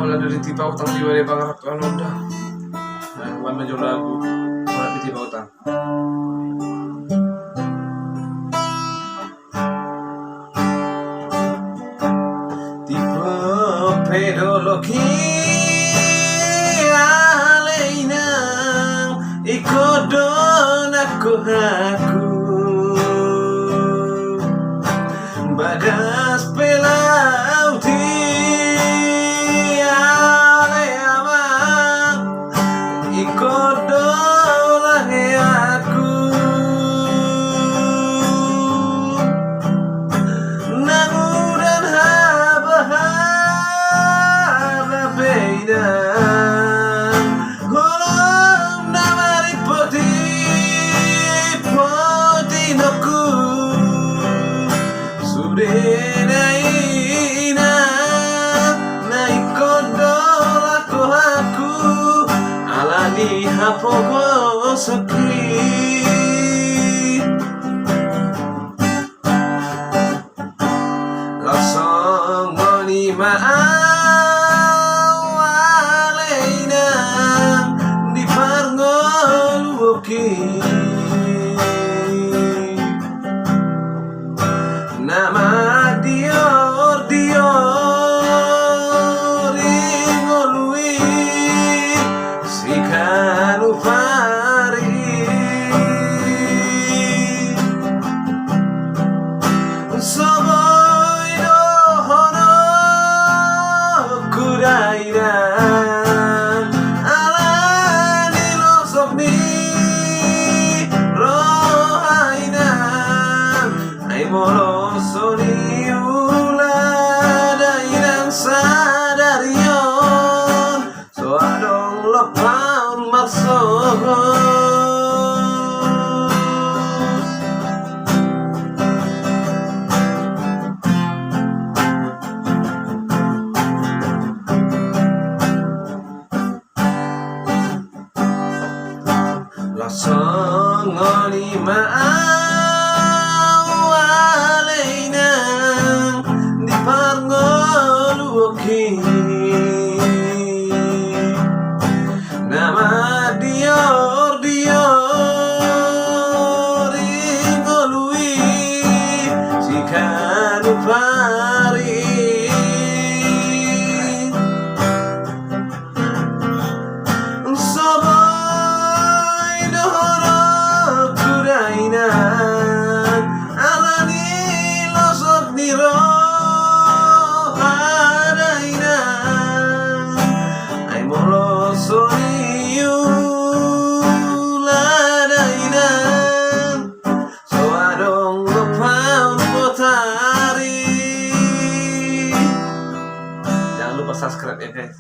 Wala na rin tipa utang di wala pangarap to ano da. Kuan man yung lagu. Wala di tipa utang. Tipe pedologi alaina ikodon aku bagas pelau hapogo sakit lasang manima awalena di parngoluki nama dior ingolui sikanu pari soboy dohono kuraina alani losokni rohaina ay molosoni uladainan sadarion so adong lepan masuk lasang lima awalena di parngoluki nama dior ingolui sikanu pari soboy dohono kuraina alani losok niro hadaina ay molosoni uladaina so adong lepan potari. Jangan lupa subscribe ya guys.